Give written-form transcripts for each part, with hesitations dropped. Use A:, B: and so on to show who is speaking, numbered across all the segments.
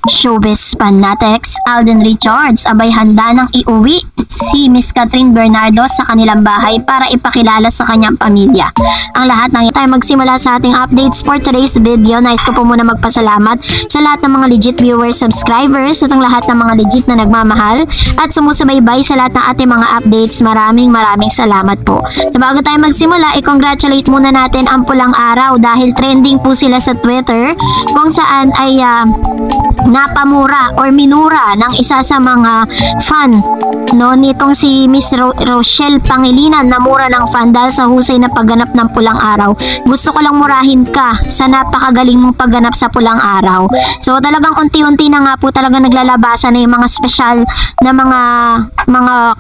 A: Showbiz fanatics, Alden Richards abay handa nang iuwi si Miss Catherine Bernardo sa kanilang bahay para ipakilala sa kanyang pamilya. Ang lahat ng ito ay magsimula sa ating updates for today's video. Nais ko po muna magpasalamat sa lahat ng mga legit viewers, subscribers at ang lahat ng mga legit na nagmamahal at sumusubaybay sa lahat ng ating mga updates. Maraming salamat po. So bago tayo magsimula, i-congratulate muna natin ang Pulang Araw dahil trending po sila sa Twitter kung saan ay napamura or minura ng isa sa mga fan nitong si Miss Rochelle Pangilinan. Namura ng fan dahil sa husay na pagganap ng Pulang Araw. Gusto ko lang murahin ka sa napakagaling mong pagganap sa Pulang Araw. So talagang unti-unti na nga po talaga naglalabasan na yung mga special na mga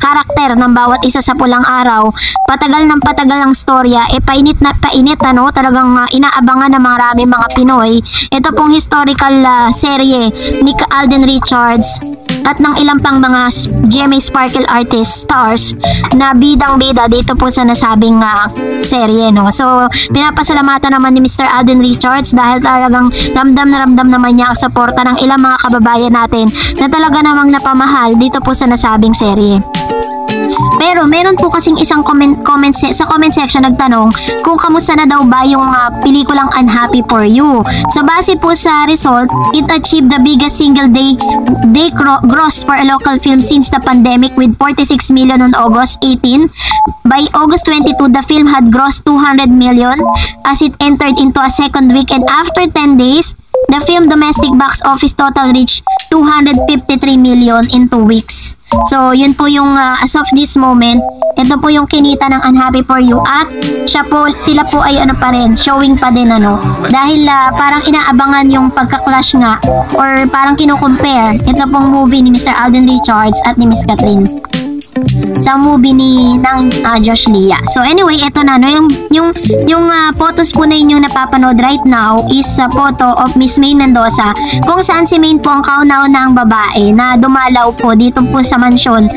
A: karakter ng bawat isa sa Pulang Araw. Patagal ang storya, painit na painit talagang inaabangan ng maraming mga Pinoy. Ito pong historical serye ni Alden Richards at ng ilang pang mga GMA Sparkle artist stars na bidang-bida dito po sa nasabing serye, So, pinapasalamatan naman ni Mr. Alden Richards dahil talagang ramdam naman niya ang suporta ng ilang mga kababayan natin na talaga namang napamahal dito po sa nasabing serye. Pero meron po kasing isang sa comment section nagtanong kung kamusta na daw ba yung pelikulang Unhappy for You. So base po sa result, it achieved the biggest single day gross for a local film since the pandemic with 46 million on August 18. By August 22, the film had grossed 200 million as it entered into a second week, and after 10 days, the film domestic box office total reached 253 million in 2 weeks. So, yun po yung as of this moment, ito po yung kinita ng Unhappy for You at sila po ay pa rin, showing pa din dahil parang inaabangan yung pagka-clash nga or parang kino-compare ito pong movie ni Mr. Alden Richards at ni Miss Catherine sa movie ng Josh Lia. So anyway, ito na yung photos po na inyong napapanood right now is a photo of Miss Maine Mendoza kung saan si Maine po ang kauna-unahang babae na dumalaw po dito po sa mansyon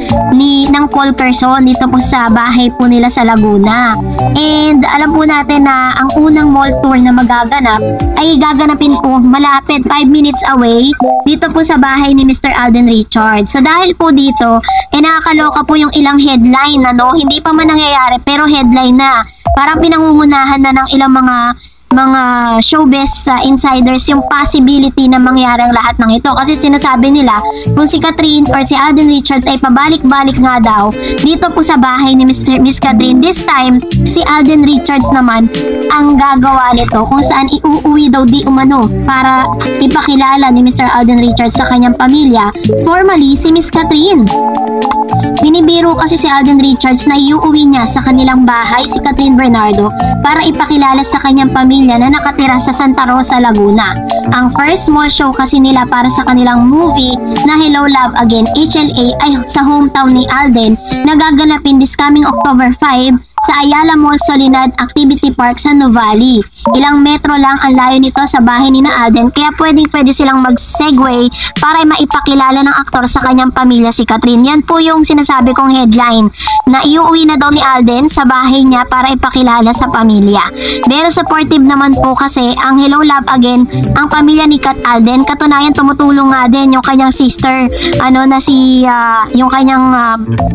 A: ng Paul Quezon dito po sa bahay po nila sa Laguna. And alam po natin na ang unang mall tour na magaganap ay gaganapin po malapit 5 minutes away dito po sa bahay ni Mr. Alden Richards. So dahil po dito nakakaloka po yung ilang headline hindi pa man nangyayari pero headline na. Parang pinangungunahan na ng ilang mga showbiz insiders yung possibility na mangyari ang lahat ng ito kasi sinasabi nila kung si Catherine or si Alden Richards ay pabalik-balik nga daw dito po sa bahay ni Miss Catherine. This time, si Alden Richards naman ang gagawa nito kung saan iuuwi daw di umano para ipakilala ni Mr. Alden Richards sa kanyang pamilya, formally si Miss Catherine. Binibiro kasi si Alden Richards na iuuwi niya sa kanilang bahay si Catherine Bernardo para ipakilala sa kanyang pamilya na nakatira sa Santa Rosa, Laguna. Ang first small show kasi nila para sa kanilang movie na Hello Love Again, HLA, ay sa hometown ni Alden na gaganapin this coming October 5 sa Ayala Mall Solinad Activity Park sa Nuvali. Ilang metro lang ang layo nito sa bahay ni na Alden kaya pwede silang mag-segue para maipakilala ng aktor sa kanyang pamilya si Catherine. Yan po yung sinasabi kong headline na iuwi na daw ni Alden sa bahay niya para ipakilala sa pamilya. Pero supportive naman po kasi ang Hello Love Again ang pamilya ni Cat Alden. Katunayan tumutulong nga din yung kanyang sister yung kanyang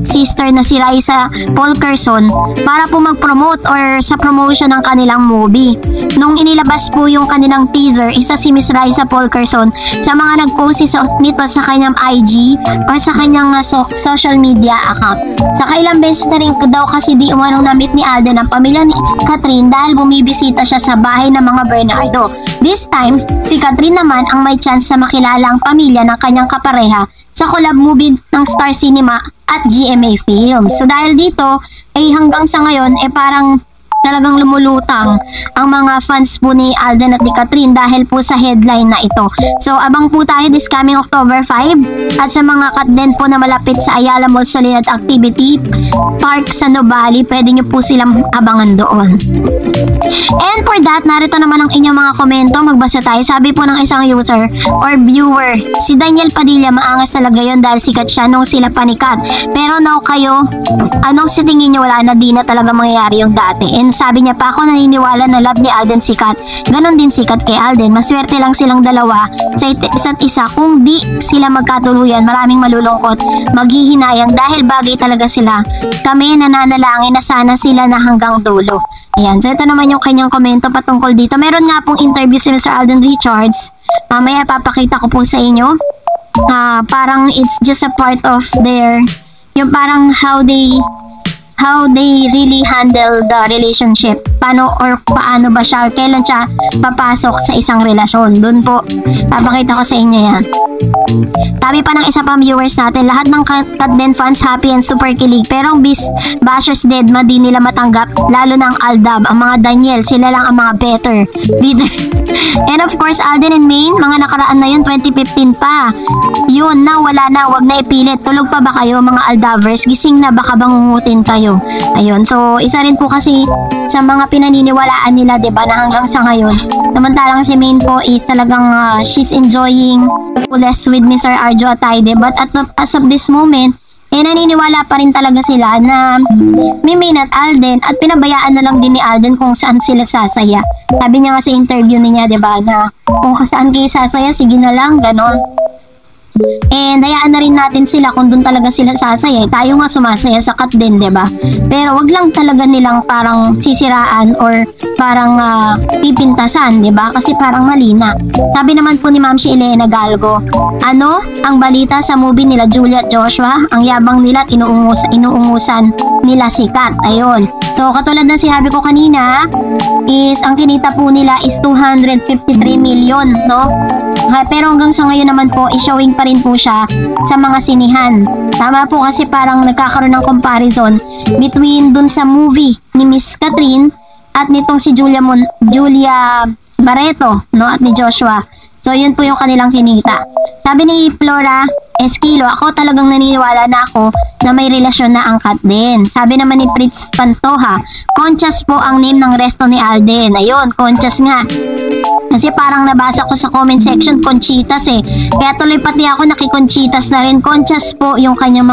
A: sister na si Raisa Paul Quezon para po mag-promote or sa promotion ng kanilang movie. Nung inilabas po yung kanilang teaser, isa si Miss Raisa Paul Quezon sa mga nag-post nito sa kanyang IG or sa kanyang social media account. Sa kailang beses na rin daw kasi di umanong na-meet ni Alden ang pamilya ni Catherine dahil bumibisita siya sa bahay ng mga Bernardo. This time, si Catherine naman ang may chance na makilala ang pamilya ng kanyang kapareha sa collab movie ng Star Cinema at GMA Films. So dahil dito, hanggang sa ngayon parang talagang lumulutang ang mga fans po ni Alden at ni Catherine dahil po sa headline na ito. So abang po tayo this coming October 5 at sa mga katden po na malapit sa Ayala Mall Solinad Activity Park sa Nuvali, pwede nyo po silang abangan doon. And for that, narito naman ang inyong mga komento. Magbasa tayo. Sabi po ng isang user or viewer, si Daniel Padilla, maangas talaga yun dahil sikat siya nung sila panikat. Pero now kayo, anong sa tingin nyo, wala na, di na talaga mangyayari yung dati. And And sabi niya pa, ako naniniwala na love ni Alden si Kat. Ganon din si Kat kay Alden. Maswerte lang silang dalawa sa isa't isa. Kung di sila magkatuluyan, maraming malulungkot, maghihinayang dahil bagay talaga sila. Kami nananalangin na sana sila na hanggang dulo. Ayan, so ito naman yung kanyang komento patungkol dito. Meron nga pong interview si Mr. Alden Richards. Mamaya papakita ko po sa inyo. Parang it's just a part of their, yung parang how they really handle the relationship. Paano ba siya, kailan siya papasok sa isang relasyon. Doon po, papakita ko sa inyo yan. Sabi pa ng isa pang viewers natin, lahat ng Katden fans happy and super kilig. Pero ang bashers deadma di nila matanggap, lalo ng Aldab, ang mga Daniel, sila lang ang mga better. And of course, Alden and Maine, mga nakaraan na yun, 2015 pa. Yun na, wala na, wag na ipilit. Tulog pa ba kayo mga Aldavers? Gising na, baka bangungutin kayo. Ayun, so isa rin po kasi sa mga pinaniniwalaan nila, diba, na hanggang sa ngayon. Samantalang si Maine po is talagang she's enjoying fullest with Mr. Arjo Atayde. But as of this moment, naniniwala pa rin talaga sila na may Maine at Alden, at pinabayaan na lang din ni Alden kung saan sila sasaya. Sabi niya nga sa interview niya, diba, na kung saan kayo sasaya, sige na lang, ganon. And hayaan na rin natin sila kung doon talaga sila sasaya. Tayo nga sumasaya sa Kat din, diba? Pero wag lang talaga nilang parang sisiraan or parang pipintasan, diba? Kasi parang mali na. Sabi naman po ni Ma'am si Elena Galgo, ano ang balita sa movie nila Julia at Joshua? Ang yabang nila at inuungusan nila si Kat. Ayun. So katulad na sinabi ko kanina, is ang kinita po nila is 253 million, no? Pero hanggang sa ngayon naman po, i-showing pa rin po siya sa mga sinihan. Tama po, kasi parang nagkakaroon ng comparison between dun sa movie ni Miss Catherine at nitong si Julia Barreto, no, at ni Joshua. So yun po yung kanilang kinita. Sabi ni Flora Esquilo, ako talagang naniniwala na ako na may relasyon na ang Kat din. Sabi naman ni Fritz Pantoja, Conchas po ang name ng resto ni Alden. Ayun, Conchas nga. Kasi parang nabasa ko sa comment section, Conchitas eh. Kaya tuloy pati ako nakikonchitas na rin. Conchas po yung kanyang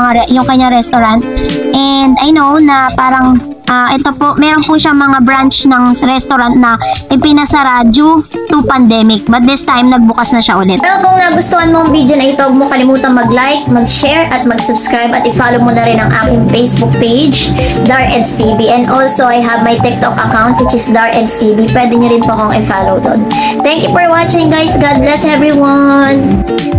A: restaurant. And I know na parang ito po, meron po siyang mga branch ng restaurant na ipinasara due to pandemic. But this time, nagbukas na siya ulit.
B: Pero kung nagustuhan mo ang video na ito, huwag mo kalimutang mag-like, mag-share, at mag-subscribe. At i-follow mo na rin ang aking Facebook page, Dareds TV. And also, I have my TikTok account, which is Dareds TV. Pwede nyo rin po akong i-follow doon. Thank you for watching, guys. God bless everyone!